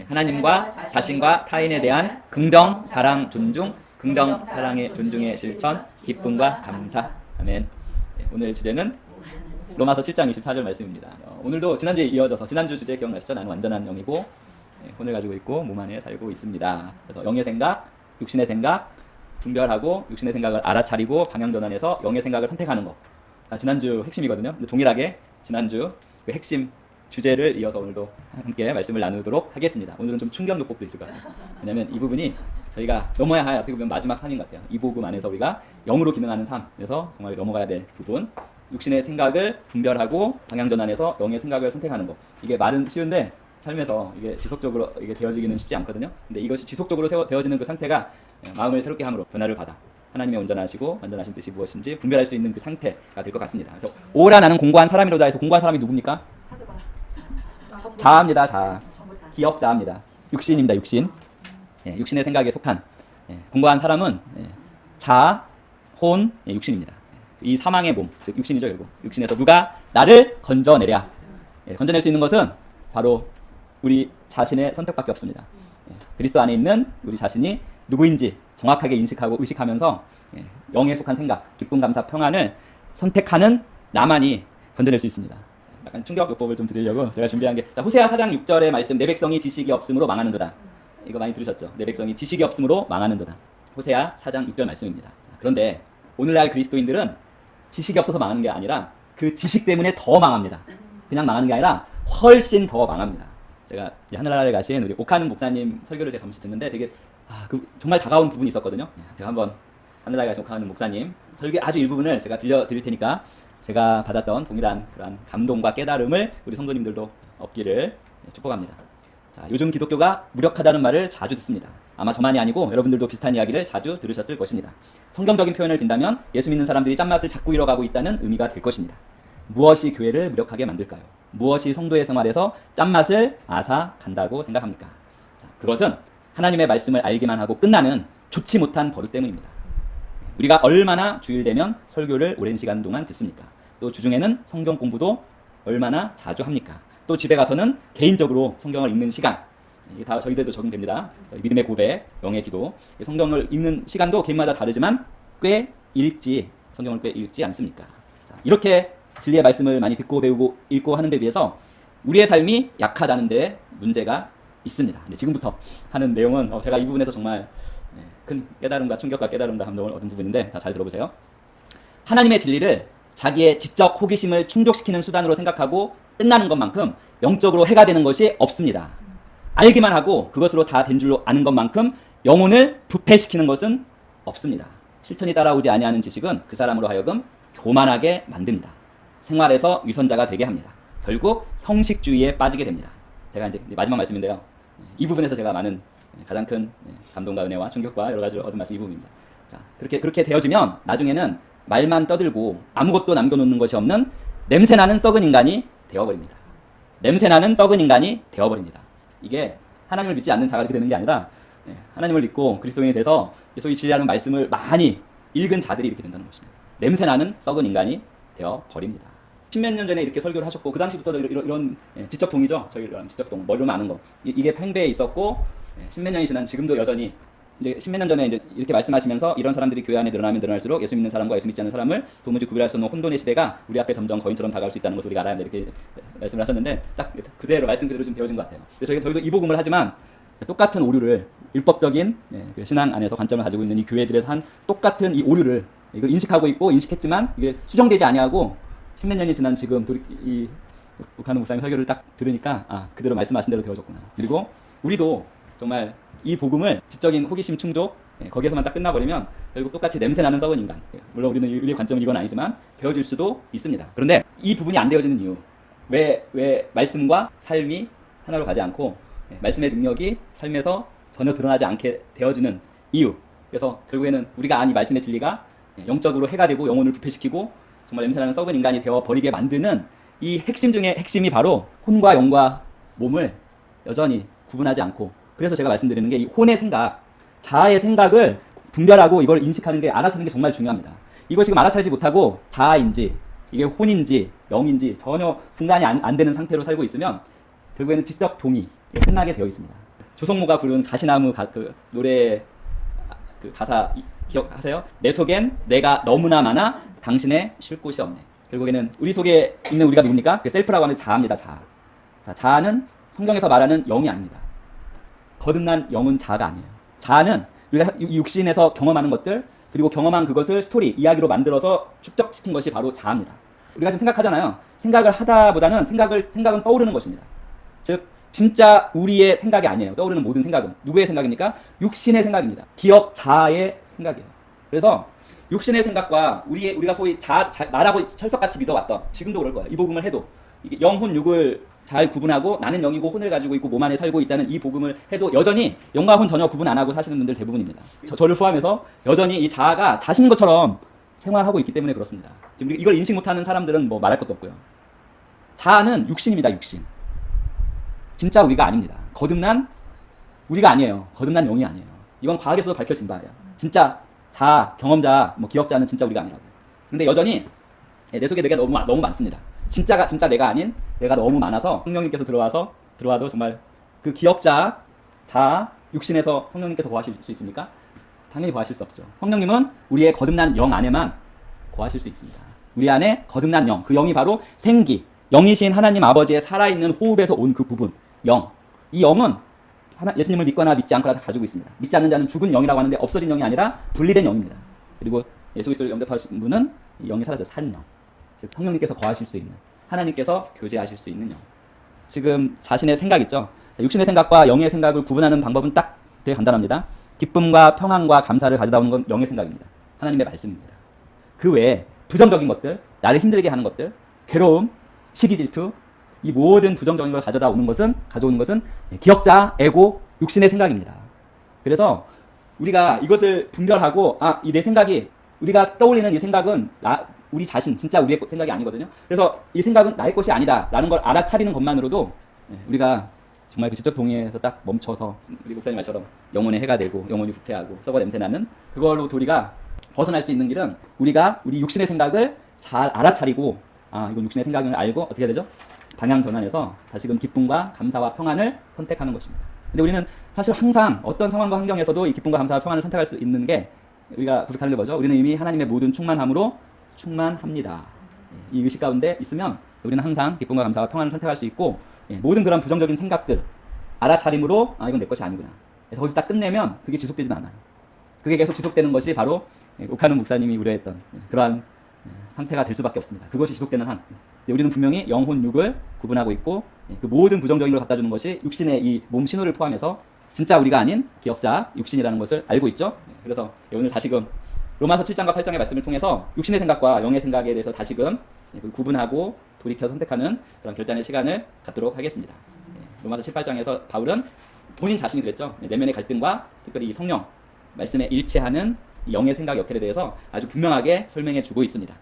하나님과 자신과 타인에 대한 긍정, 사랑, 존중, 긍정, 사랑의 존중의 실천, 기쁨과 감사. 아멘. 오늘 주제는 로마서 7장 24절 말씀입니다. 오늘도 지난주에 이어져서 지난주 주제 기억나시죠? 나는 완전한 영이고 혼을 가지고 있고 몸 안에 살고 있습니다. 그래서 영의 생각, 육신의 생각 분별하고 육신의 생각을 알아차리고 방향 전환해서 영의 생각을 선택하는 거. 지난주 핵심이거든요. 근데 동일하게 지난주 그 핵심 주제를 이어서 오늘도 함께 말씀을 나누도록 하겠습니다. 오늘은 좀 충격 요법도 있을 것 같아요. 왜냐하면 이 부분이 저희가 넘어야 할 어떻게 보면 마지막 산인 것 같아요. 이 복음 안에서 우리가 영으로 기능하는 삶에서 정말 넘어가야 될 부분, 육신의 생각을 분별하고 방향 전환해서 영의 생각을 선택하는 거. 이게 말은 쉬운데 삶에서 이게 지속적으로 이게 되어지기는 쉽지 않거든요. 근데 이것이 지속적으로 되어지는 그 상태가 마음을 새롭게 함으로 변화를 받아 하나님의 온전하시고 완전하신 뜻이 무엇인지 분별할 수 있는 그 상태가 될 것 같습니다. 그래서 오라 나는 공고한 사람이로다 해서 공고한 사람이 누굽니까? 자아입니다. 자아. 기억 자아입니다. 육신입니다. 육신. 육신의 생각에 속한 공고한 사람은 자아, 혼, 육신입니다. 이 사망의 몸, 즉 육신이죠. 결국 육신에서 누가 나를 건져내랴. 건져낼 수 있는 것은 바로 우리 자신의 선택밖에 없습니다. 그리스도 안에 있는 우리 자신이 누구인지 정확하게 인식하고 의식하면서 영에 속한 생각, 기쁨, 감사, 평안을 선택하는 나만이 건져낼 수 있습니다. 약간 충격 요법을 좀 드리려고 제가 준비한 게 호세아 4장 6절의 말씀, 내 백성이 지식이 없음으로 망하는도다. 이거 많이 들으셨죠? 내 백성이 지식이 없음으로 망하는도다. 호세아 4장 6절 말씀입니다. 그런데 오늘날 그리스도인들은 지식이 없어서 망하는 게 아니라 그 지식 때문에 더 망합니다. 그냥 망하는 게 아니라 훨씬 더 망합니다. 제가 하늘나라에 가신 우리 오카는 목사님 설교를 제가 잠시 듣는데 되게 정말 다가온 부분이 있었거든요. 제가 한번 하늘나라에 가신 오카는 목사님 설교 아주 일부분을 제가 들려드릴 테니까 제가 받았던 동일한 그런 감동과 깨달음을 우리 성도님들도 얻기를 축복합니다. 자, 요즘 기독교가 무력하다는 말을 자주 듣습니다. 아마 저만이 아니고 여러분들도 비슷한 이야기를 자주 들으셨을 것입니다. 성경적인 표현을 빈다면 예수 믿는 사람들이 짠맛을 자꾸 잃어가고 있다는 의미가 될 것입니다. 무엇이 교회를 무력하게 만들까요? 무엇이 성도의 생활에서 짠맛을 앗아간다고 생각합니까? 자, 그것은 하나님의 말씀을 알기만 하고 끝나는 좋지 못한 버릇 때문입니다. 우리가 얼마나 주일 되면 설교를 오랜 시간 동안 듣습니까? 또 주중에는 성경 공부도 얼마나 자주 합니까? 또 집에 가서는 개인적으로 성경을 읽는 시간, 이게 다 저희들도 적용됩니다. 믿음의 고백, 영의 기도, 성경을 읽는 시간도 개인마다 다르지만 성경을 꽤 읽지 않습니까? 자, 이렇게 진리의 말씀을 많이 듣고 배우고 읽고 하는 데 비해서 우리의 삶이 약하다는 데 문제가 있습니다. 지금부터 하는 내용은 제가 이 부분에서 정말 큰 깨달음과 충격과 깨달음과 감동을 얻은 부분인데 잘 들어보세요. 하나님의 진리를 자기의 지적 호기심을 충족시키는 수단으로 생각하고 끝나는 것만큼 영적으로 해가 되는 것이 없습니다. 알기만 하고 그것으로 다 된 줄로 아는 것만큼 영혼을 부패시키는 것은 없습니다. 실천이 따라오지 아니하는 지식은 그 사람으로 하여금 교만하게 만듭니다. 생활에서 위선자가 되게 합니다. 결국 형식주의에 빠지게 됩니다. 제가 이제 마지막 말씀인데요. 이 부분에서 제가 많은 가장 큰 감동과 은혜와 충격과 여러 가지를 얻은 말씀이 이 부분입니다. 자, 그렇게 되어지면 나중에는 말만 떠들고 아무것도 남겨놓는 것이 없는 냄새나는 썩은 인간이 되어버립니다. 냄새나는 썩은 인간이 되어버립니다. 이게 하나님을 믿지 않는 자가 이렇게 되는 게 아니라 하나님을 믿고 그리스도인이 돼서 소위 진리하는 말씀을 많이 읽은 자들이 이렇게 된다는 것입니다. 냄새나는 썩은 인간이 되어버립니다. 십몇 년 전에 이렇게 설교를 하셨고 그 당시부터도 이런 지적동이죠. 저희 지적동, 머리로 많은 거. 이게 팽배해 있었고 십몇 년이 지난 지금도 여전히 이제 십몇 년 전에 이제 이렇게 말씀하시면서 이런 사람들이 교회 안에 늘어나면 늘어날수록 예수 믿는 사람과 예수 믿지 않는 사람을 도무지 구별할 수 없는 혼돈의 시대가 우리 앞에 점점 거인처럼 다가올 수 있다는 것을 우리가 알아야 한다 이렇게 말씀을 하셨는데 딱 그대로 말씀 그대로 좀 되어진 것 같아요. 그래서 저희도 이 복음을 하지만 똑같은 오류를 율법적인 그 신앙 안에서 관점을 가지고 있는 이 교회들에서 한 똑같은 이 오류를 이걸 인식하고 있고 인식했지만 이게 수정되지 아니하고 십몇 년이 지난 지금 이 북한의 목사님 설교를 딱 들으니까 그대로 말씀하신 대로 되어졌구나. 그리고 우리도 정말 이 복음을 지적인 호기심 충족 거기에서만 딱 끝나버리면 결국 똑같이 냄새나는 썩은 인간, 물론 우리는 우리의 관점은 이건 아니지만 되어질 수도 있습니다. 그런데 이 부분이 안 되어지는 이유, 왜 말씀과 삶이 하나로 가지 않고 말씀의 능력이 삶에서 전혀 드러나지 않게 되어지는 이유. 그래서 결국에는 우리가 안 이 말씀의 진리가 영적으로 해가 되고 영혼을 부패시키고 정말 냄새나는 썩은 인간이 되어버리게 만드는 이 핵심 중에 핵심이 바로 혼과 영과 몸을 여전히 구분하지 않고, 그래서 제가 말씀드리는 게 이 혼의 생각, 자아의 생각을 분별하고 이걸 인식하는 게, 알아차리는 게 정말 중요합니다. 이거 지금 알아차리지 못하고 자아인지 이게 혼인지 영인지 전혀 분간이 안 되는 상태로 살고 있으면 결국에는 지적 동의 끝나게 되어 있습니다. 조성모가 부른 가시나무 그 노래 그 가사 기억하세요? 내 속엔 내가 너무나 많아 당신의 쉴 곳이 없네. 결국에는 우리 속에 있는 우리가 누굽니까? 그 셀프라고 하는 자아입니다. 자아. 자, 자아는 성경에서 말하는 영이 아닙니다. 거듭난 영은 자아가 아니에요. 자아는 우리가 육신에서 경험하는 것들, 그리고 경험한 그것을 스토리, 이야기로 만들어서 축적시킨 것이 바로 자아입니다. 우리가 지금 생각하잖아요. 생각을 하다보다는 생각은 떠오르는 것입니다. 즉 진짜 우리의 생각이 아니에요. 떠오르는 모든 생각은 누구의 생각입니까? 육신의 생각입니다. 기업 자아의 생각이에요. 그래서 육신의 생각과 우리가 소위 나라고 철석같이 믿어왔던, 지금도 그럴 거예요. 이 복음을 해도 이게 영혼 육을 잘 구분하고 나는 영이고 혼을 가지고 있고 몸 안에 살고 있다는 이 복음을 해도 여전히 영과 혼 전혀 구분 안 하고 사시는 분들 대부분입니다. 저를 포함해서 여전히 이 자아가 자신인 것처럼 생활하고 있기 때문에 그렇습니다. 지금 이걸 인식 못하는 사람들은 뭐 말할 것도 없고요. 자아는 육신입니다. 육신. 진짜 우리가 아닙니다. 거듭난 우리가 아니에요. 거듭난 영이 아니에요. 이건 과학에서도 밝혀진 바예요. 진짜 자아, 경험자, 뭐 기억자는 진짜 우리가 아니라고. 근데 여전히 내 속에 내가 너무 많습니다. 진짜 내가 아닌 내가 너무 많아서 성령님께서 들어와도 정말 그 기억자, 자아, 육신에서 성령님께서 거하실 수 있습니까? 당연히 거하실 수 없죠. 성령님은 우리의 거듭난 영 안에만 거하실 수 있습니다. 우리 안에 거듭난 영, 그 영이 바로 생기, 영이신 하나님 아버지의 살아있는 호흡에서 온 그 부분, 영. 이 영은 예수님을 믿거나 믿지 않거나 다 가지고 있습니다. 믿지 않는 자는 죽은 영이라고 하는데 없어진 영이 아니라 분리된 영입니다. 그리고 예수 그리스도를 영접하신 분은 영이 사라져 산 영. 즉 성령님께서 거하실 수 있는, 하나님께서 교제하실 수 있는 영. 지금 자신의 생각 있죠? 육신의 생각과 영의 생각을 구분하는 방법은 딱 되게 간단합니다. 기쁨과 평안과 감사를 가져다 오는 건 영의 생각입니다. 하나님의 말씀입니다. 그 외에 부정적인 것들, 나를 힘들게 하는 것들, 괴로움, 시기 질투, 이 모든 부정적인 걸 가져오는 것은 기억자, 에고, 육신의 생각입니다. 그래서 우리가 이것을 분별하고 이 내 생각이, 우리가 떠올리는 이 생각은 우리 자신, 진짜 우리의 생각이 아니거든요. 그래서 이 생각은 나의 것이 아니다 라는 걸 알아차리는 것만으로도 우리가 정말 그 지적 동의에서 딱 멈춰서 우리 목사님 말처럼 영혼의 해가 되고 영혼이 부패하고 썩어 냄새나는 그걸로 우리가 벗어날 수 있는 길은 우리가 우리 육신의 생각을 잘 알아차리고 이건 육신의 생각을 알고 어떻게 해야 되죠? 방향 전환해서 다시금 기쁨과 감사와 평안을 선택하는 것입니다. 근데 우리는 사실 항상 어떤 상황과 환경에서도 이 기쁨과 감사와 평안을 선택할 수 있는 게 우리가 고백하는 게 뭐죠? 우리는 이미 하나님의 모든 충만함으로 충만합니다. 이 의식 가운데 있으면 우리는 항상 기쁨과 감사와 평안을 선택할 수 있고 모든 그런 부정적인 생각들 알아차림으로 이건 내 것이 아니구나. 그래서 거기서 딱 끝내면 그게 지속되진 않아요. 그게 계속 지속되는 것이 바로 옥하는 목사님이 우려했던 그러한 상태가 될 수밖에 없습니다. 그것이 지속되는 한. 우리는 분명히 영혼, 육을 구분하고 있고 그 모든 부정적인 걸 갖다 주는 것이 육신의 이 몸 신호를 포함해서 진짜 우리가 아닌 기억자, 육신이라는 것을 알고 있죠. 그래서 오늘 다시금 로마서 7장과 8장의 말씀을 통해서 육신의 생각과 영의 생각에 대해서 다시금 구분하고 돌이켜 선택하는 그런 결단의 시간을 갖도록 하겠습니다. 로마서 7, 8장에서 바울은 본인 자신이 그랬죠. 내면의 갈등과 특별히 이 성령 말씀에 일치하는 영의 생각 역할에 대해서 아주 분명하게 설명해 주고 있습니다.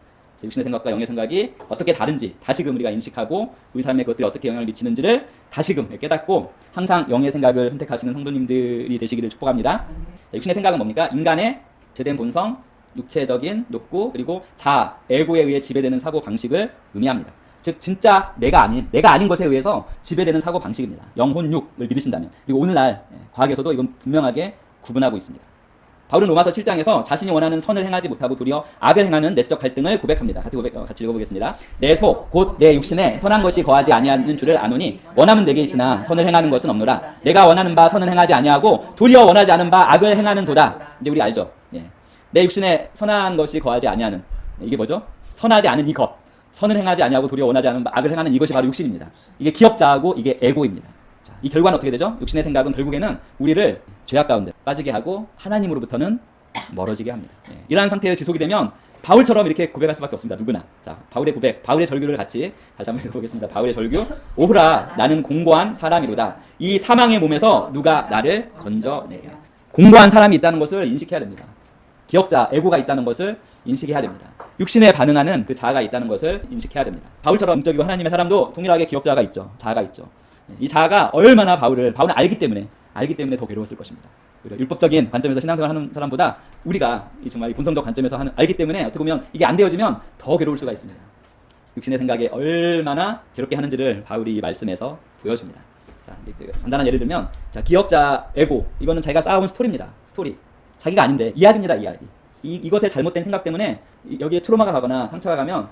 육신의 생각과 영의 생각이 어떻게 다른지 다시금 우리가 인식하고 우리 삶에 그것들이 어떻게 영향을 미치는지를 다시금 깨닫고 항상 영의 생각을 선택하시는 성도님들이 되시기를 축복합니다. 육신의 생각은 뭡니까? 인간의 죄된 본성, 육체적인 욕구, 그리고 자아, 에고에 의해 지배되는 사고 방식을 의미합니다. 즉 진짜 내가 아닌 것에 의해서 지배되는 사고 방식입니다. 영혼, 육을 믿으신다면. 그리고 오늘날 과학에서도 이건 분명하게 구분하고 있습니다. 바울은 로마서 7장에서 자신이 원하는 선을 행하지 못하고 도리어 악을 행하는 내적 갈등을 고백합니다. 같이 읽어보겠습니다. 내 속 곧 내 육신에 선한 것이 거하지 아니하는 줄을 아노니 원함은 내게 있으나 선을 행하는 것은 없노라. 내가 원하는 바 선은 행하지 아니하고 도리어 원하지 않은 바 악을 행하는 도다. 이제 우리 알죠? 내 육신에 선한 것이 거하지 아니하는, 이게 뭐죠? 선하지 않은 이것, 선을 행하지 아니하고 도리어 원하지 않은 바 악을 행하는 이것이 바로 육신입니다. 이게 기억자하고 이게 에고입니다. 이 결과는 어떻게 되죠? 육신의 생각은 결국에는 우리를 죄악 가운데 빠지게 하고 하나님으로부터는 멀어지게 합니다. 이러한 상태에 지속이 되면 바울처럼 이렇게 고백할 수밖에 없습니다. 누구나. 자, 바울의 고백, 바울의 절규를 같이 다시 한번 읽어보겠습니다. 바울의 절규. 오호라, 나는 공고한 사람이로다. 이 사망의 몸에서 누가 나를 건져내랴. 공고한 사람이 있다는 것을 인식해야 됩니다. 기억자, 에고가 있다는 것을 인식해야 됩니다. 육신에 반응하는 그 자아가 있다는 것을 인식해야 됩니다. 바울처럼 영적이고 하나님의 사람도 동일하게 기억자가 있죠. 자아가 있죠. 이 자아가 얼마나 바울은 알기 때문에 더 괴로웠을 것입니다. 율법적인 관점에서 신앙생활 하는 사람보다 우리가 정말 본성적 관점에서 알기 때문에 어떻게 보면 이게 안 되어지면 더 괴로울 수가 있습니다. 육신의 생각에 얼마나 괴롭게 하는지를 바울이 이 말씀에서 보여줍니다. 자, 이제 간단한 예를 들면, 자, 기억자 에고, 이거는 자기가 쌓아온 스토리입니다. 스토리. 자기가 아닌데 이야기입니다. 이야기. 이것의 잘못된 생각 때문에 여기에 트로마가 가거나 상처가 가면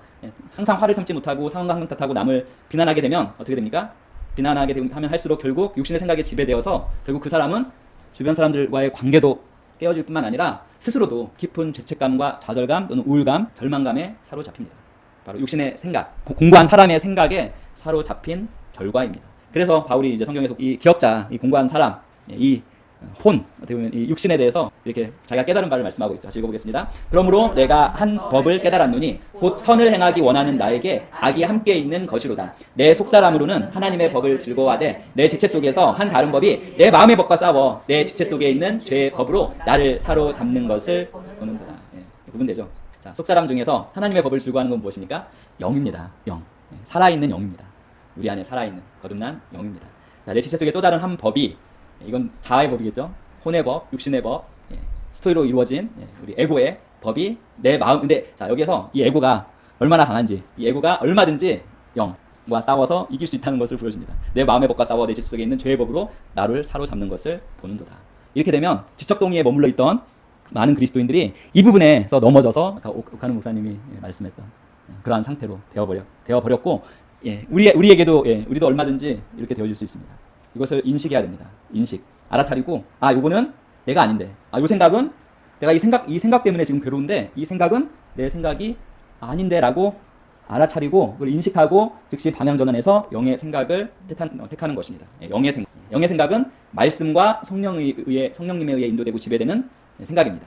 항상 화를 참지 못하고 상황과 항상 탓하고 남을 비난하게 되면 어떻게 됩니까? 비난하게 하면 할수록 결국 육신의 생각에 지배되어서 결국 그 사람은 주변 사람들과의 관계도 깨어질 뿐만 아니라 스스로도 깊은 죄책감과 좌절감 또는 우울감, 절망감에 사로잡힙니다. 바로 육신의 생각, 공고한 사람의 생각에 사로잡힌 결과입니다. 그래서 바울이 이제 성경에서 이 기억자, 이 공고한 사람, 이 혼, 어떻게 보면 이 육신에 대해서 이렇게 자기가 깨달은 바를 말씀하고 있죠. 다시 읽어보겠습니다. 그러므로 내가 한 법을 깨달았노니 곧 선을 행하기 원하는 나에게 악이 함께 있는 것이로다. 내 속사람으로는 하나님의 법을 즐거워하되 내 지체 속에서 한 다른 법이 내 마음의 법과 싸워 내 지체 속에 있는 죄의 법으로 나를 사로잡는 것을 보는구나. 구분되죠. 자, 속사람 중에서 하나님의 법을 즐거워하는 건 무엇입니까? 영입니다. 영. 살아있는 영입니다. 우리 안에 살아있는 거듭난 영입니다. 자, 내 지체 속에 또 다른 한 법이, 이건 자아의 법이겠죠. 혼의 법, 육신의 법, 스토리로 이루어진 우리 에고의 법이 내 마음. 근데 자, 여기서 이 에고가 얼마나 강한지, 이 에고가 얼마든지 영과 싸워서 이길 수 있다는 것을 보여줍니다. 내 마음의 법과 싸워 내 지체 속에 있는 죄의 법으로 나를 사로잡는 것을 보는도다. 이렇게 되면 지적 동의에 머물러 있던 많은 그리스도인들이 이 부분에서 넘어져서 옥하는 목사님이 말씀했던 그러한 상태로 되어버렸고, 우리에게도 우리도 얼마든지 이렇게 되어질 수 있습니다. 이것을 인식해야 됩니다. 인식. 알아차리고, 요거는 내가 아닌데, 요 생각은 내가 이 생각 때문에 지금 괴로운데, 이 생각은 내 생각이 아닌데 라고 알아차리고, 그걸 인식하고 즉시 방향 전환해서 영의 생각을 택하는 것입니다. 영의 생각은 말씀과 성령님에 의해 인도되고 지배되는 생각입니다.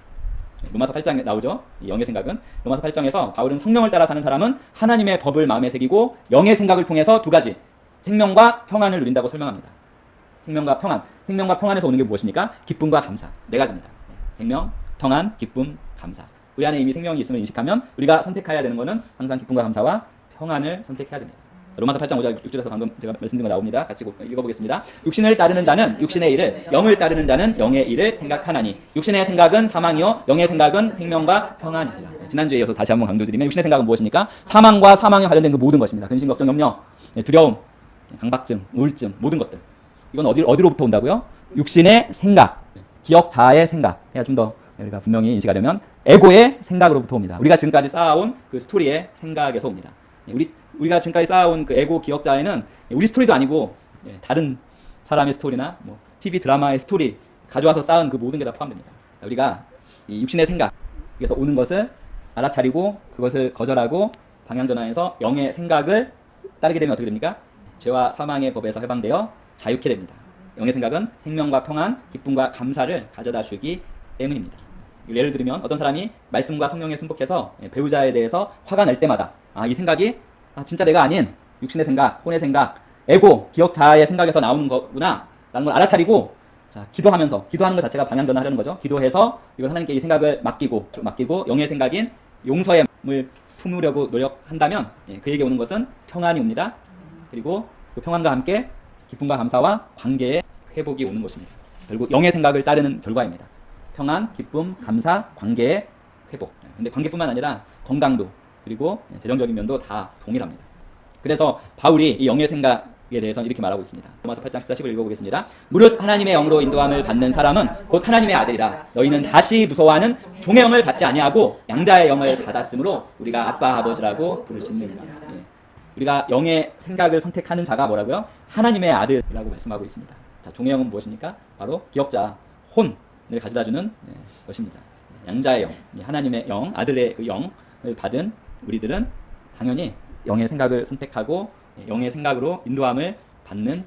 로마서 8장에 나오죠. 이 영의 생각은 로마서 8장에서 바울은 성령을 따라 사는 사람은 하나님의 법을 마음에 새기고 영의 생각을 통해서 두 가지, 생명과 평안을 누린다고 설명합니다. 생명과 평안에서 오는 게 무엇입니까? 기쁨과 감사. 네 가지입니다. 생명, 평안, 기쁨, 감사. 우리 안에 이미 생명이 있음을 인식하면 우리가 선택해야 되는 것은 항상 기쁨과 감사와 평안을 선택해야 됩니다. 로마서 8장 5절 6절에서 방금 제가 말씀드린 거 나옵니다. 같이 읽어보겠습니다. 육신을 따르는 자는 육신의 일을, 영을 따르는 자는 영의 일을 생각하나니 육신의 생각은 사망이요 영의 생각은 생명과 평안이라. 지난주에 이어서 다시 한번 강조드리면 육신의 생각은 무엇입니까? 사망과 사망에 관련된 그 모든 것입니다. 근심, 걱정, 염려, 두려움, 강박증, 우울증, 모든 것들. 이건 어디로부터 온다고요? 육신의 생각, 기억 자아의 생각. 좀 더 우리가 분명히 인식하려면 에고의 생각으로부터 옵니다. 우리가 지금까지 쌓아온 그 스토리의 생각에서 옵니다. 우리가 지금까지 쌓아온 그 에고 기억자에는 우리 스토리도 아니고 다른 사람의 스토리나 뭐 TV 드라마의 스토리 가져와서 쌓은 그 모든 게 다 포함됩니다. 우리가 이 육신의 생각에서 오는 것을 알아차리고 그것을 거절하고 방향 전환해서 영의 생각을 따르게 되면 어떻게 됩니까? 죄와 사망의 법에서 해방되어 자유케 됩니다. 영의 생각은 생명과 평안, 기쁨과 감사를 가져다 주기 때문입니다. 예를 들면 어떤 사람이 말씀과 성령에 순복해서 배우자에 대해서 화가 날 때마다 이 생각이 진짜 내가 아닌 육신의 생각, 혼의 생각, 에고, 기억 자아의 생각에서 나오는 거구나 라는 걸 알아차리고, 자, 기도하는 것 자체가 방향 전환하려는 거죠. 기도해서 이걸 하나님께 이 생각을 맡기고 영의 생각인 용서의 마음을 품으려고 노력한다면 그에게 오는 것은 평안이 옵니다. 그리고 그 평안과 함께 기쁨과 감사와 관계의 회복이 오는 것입니다. 결국 영의 생각을 따르는 결과입니다. 평안, 기쁨, 감사, 관계의 회복. 근데 관계뿐만 아니라 건강도, 그리고 재정적인 면도 다 동일합니다. 그래서 바울이 이 영의 생각에 대해서 이렇게 말하고 있습니다. 로마서 8장 14, 10을 읽어보겠습니다. 무릇 하나님의 영으로 인도함을 받는 사람은 곧 하나님의 아들이라. 너희는 다시 무서워하는 종의 영을 받지 아니하고 양자의 영을 받았으므로 우리가 아빠 아버지라고 부르시느니라. 우리가 영의 생각을 선택하는 자가 뭐라고요? 하나님의 아들이라고 말씀하고 있습니다. 자, 종의 영은 무엇입니까? 바로 기억자, 혼을 가져다주는 것입니다. 양자의 영, 하나님의 영, 아들의 그 영을 받은 우리들은 당연히 영의 생각을 선택하고 영의 생각으로 인도함을 받는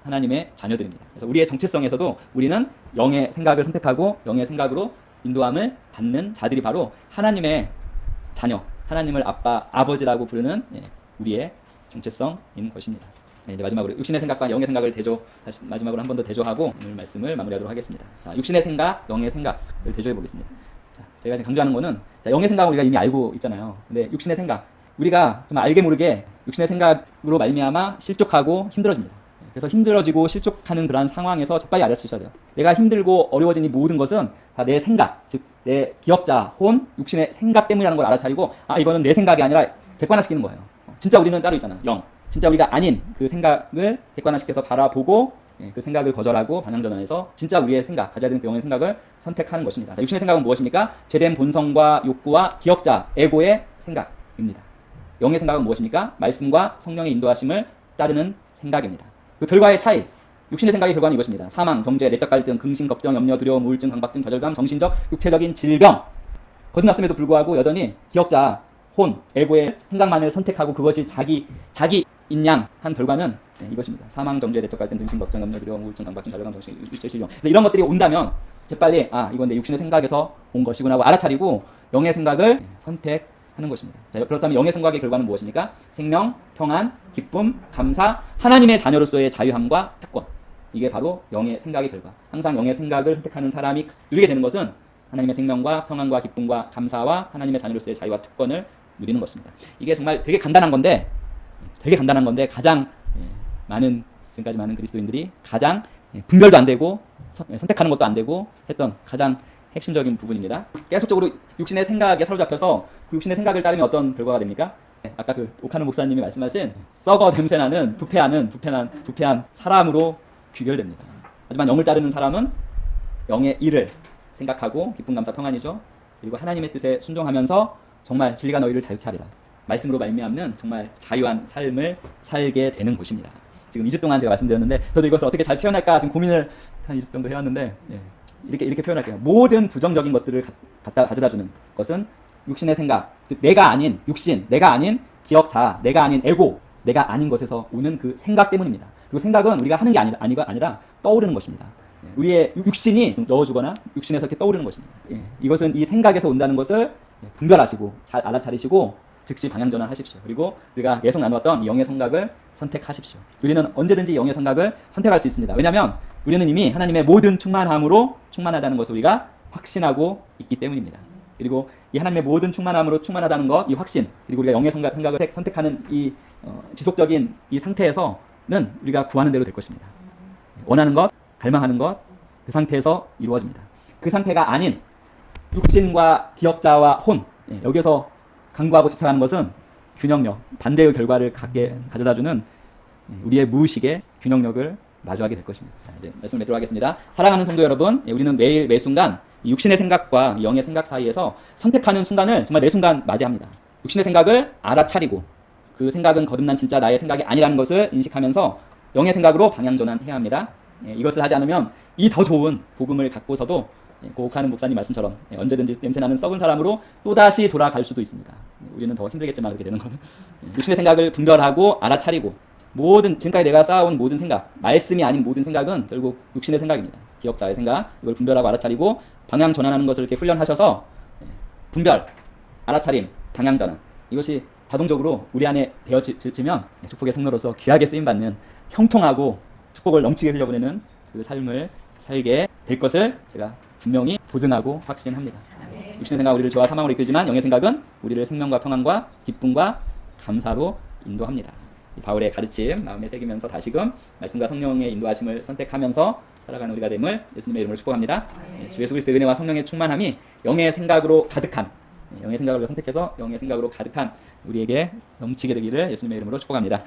하나님의 자녀들입니다. 그래서 우리의 정체성에서도 우리는 영의 생각을 선택하고 영의 생각으로 인도함을 받는 자들이 바로 하나님의 자녀, 하나님을 아빠, 아버지라고 부르는 우리의 정체성인 것입니다. 이제 마지막으로 육신의 생각과 영의 생각을 다시 마지막으로 한 번 더 대조하고 오늘 말씀을 마무리하도록 하겠습니다. 자, 육신의 생각, 영의 생각을 대조해 보겠습니다. 자, 제가 지금 강조하는 거는 영의 생각은 우리가 이미 알고 있잖아요. 근데 육신의 생각, 우리가 좀 알게 모르게 육신의 생각으로 말미암아 실족하고 힘들어집니다. 그래서 힘들어지고 실족하는 그러한 상황에서 적당히 알아주셔야 돼요. 내가 힘들고 어려워진 이 모든 것은 다 내 생각, 즉 내 기억자, 혼, 육신의 생각 때문이라는 걸 알아차리고 이거는 내 생각이 아니라 객관화시키는 거예요. 진짜 우리는 따로 있잖아. 영. 진짜 우리가 아닌 그 생각을 객관화시켜서 바라보고 그 생각을 거절하고 방향전환해서 진짜 우리의 생각, 가져야 되는 그 영의 생각을 선택하는 것입니다. 자, 육신의 생각은 무엇입니까? 죄된 본성과 욕구와 기억자, 에고의 생각입니다. 영의 생각은 무엇입니까? 말씀과 성령의 인도하심을 따르는 생각입니다. 그 결과의 차이, 육신의 생각의 결과는 이것입니다. 사망, 경제, 내적 갈등, 긍심, 걱정, 염려, 두려움, 우울증, 강박증, 좌절감, 정신적, 육체적인 질병. 거듭났음에도 불구하고 여전히 기억자, 혼, 에고의 생각만을 선택하고 그것이 자기 인양한 결과는 이것입니다. 사망, 정죄, 내적 갈등, 근심, 걱정, 염려, 두려움, 우울증, 강박증, 좌절감, 정신, 육체 질병. 이런 것들이 온다면 재빨리 이건 내 육신의 생각에서 온 것이구나 하고 알아차리고 영의 생각을 선택하는 것입니다. 자, 그렇다면 영의 생각의 결과는 무엇입니까? 생명, 평안, 기쁨, 감사, 하나님의 자녀로서의 자유함과 특권. 이게 바로 영의 생각의 결과. 항상 영의 생각을 선택하는 사람이 누리게 되는 것은 하나님의 생명과 평안과 기쁨과 감사와 하나님의 자녀로서의 자유와 특권을 누리는 것입니다. 이게 정말 되게 간단한 건데 가장 많은 지금까지 많은 그리스도인들이 가장 분별도 안 되고 선택하는 것도 안 되고 했던 가장 핵심적인 부분입니다. 계속적으로 육신의 생각에 사로잡혀서 그 육신의 생각을 따르면 어떤 결과가 됩니까? 아까 그 오카노 목사님이 말씀하신 썩어 냄새나는 부패한 사람으로 귀결됩니다. 하지만 영을 따르는 사람은 영의 일을 생각하고 기쁨, 감사, 평안이죠. 그리고 하나님의 뜻에 순종하면서 정말 진리가 너희를 자유케 하리라. 말씀으로 말미암는 정말 자유한 삶을 살게 되는 곳입니다. 지금 2주 동안 제가 말씀드렸는데 저도 이것을 어떻게 잘 표현할까 지금 고민을 한 2주 정도 해왔는데 이렇게 표현할게요. 모든 부정적인 것들을 가져다주는 것은 육신의 생각, 즉 내가 아닌 육신, 내가 아닌 기억자, 내가 아닌 에고, 내가 아닌 것에서 오는 그 생각 때문입니다. 그리고 생각은 우리가 하는 게 아니라 떠오르는 것입니다. 우리의 육신이 넣어주거나 육신에서 이렇게 떠오르는 것입니다. 이것은 이 생각에서 온다는 것을 분별하시고 잘 알아차리시고 즉시 방향전환 하십시오. 그리고 우리가 계속 나누었던 이 영의 생각을 선택하십시오. 우리는 언제든지 영의 생각을 선택할 수 있습니다. 왜냐하면 우리는 이미 하나님의 모든 충만함으로 충만하다는 것을 우리가 확신하고 있기 때문입니다. 그리고 이 하나님의 모든 충만함으로 충만하다는 것, 이 확신, 그리고 우리가 영의 생각을 선택하는 이 지속적인 이 상태에서는 우리가 구하는 대로 될 것입니다. 원하는 것, 갈망하는 것, 그 상태에서 이루어집니다. 그 상태가 아닌 육신과 기억자와 혼, 여기서 강구하고 집착하는 것은 균형력, 반대의 결과를 가져다주는 우리의 무의식의 균형력을 마주하게 될 것입니다. 자, 이제 말씀을 맺도록 하겠습니다. 사랑하는 성도 여러분, 우리는 매일 매순간 육신의 생각과 영의 생각 사이에서 선택하는 순간을 정말 매 순간 맞이합니다. 육신의 생각을 알아차리고 그 생각은 거듭난 진짜 나의 생각이 아니라는 것을 인식하면서 영의 생각으로 방향전환해야 합니다. 이것을 하지 않으면 이 더 좋은 복음을 갖고서도 고혹하는 목사님 말씀처럼 언제든지 냄새나는 썩은 사람으로 또다시 돌아갈 수도 있습니다. 우리는 더 힘들겠지만 그렇게 되는 거는 육신의 생각을 분별하고 알아차리고 지금까지 내가 쌓아온 모든 생각, 말씀이 아닌 모든 생각은 결국 육신의 생각입니다. 기억자의 생각, 이걸 분별하고 알아차리고 방향 전환하는 것을 이렇게 훈련하셔서 분별, 알아차림, 방향 전환, 이것이 자동적으로 우리 안에 되어지면 축복의 통로로서 귀하게 쓰임받는 형통하고 축복을 넘치게 흘려보내는 그 삶을 살게 될 것을 제가 분명히 보증하고 확신합니다. 육신의 생각은 우리를 죄와 사망으로 이끌지만 영의 생각은 우리를 생명과 평안과 기쁨과 감사로 인도합니다. 바울의 가르침 마음에 새기면서 다시금 말씀과 성령의 인도하심을 선택하면서 살아가는 우리가 됨을 예수님의 이름으로 축복합니다. 주 예수 그리스도의 은혜와 성령의 충만함이 영의 생각으로 가득한, 영의 생각을 선택해서 영의 생각으로 가득한 우리에게 넘치게 되기를 예수님의 이름으로 축복합니다.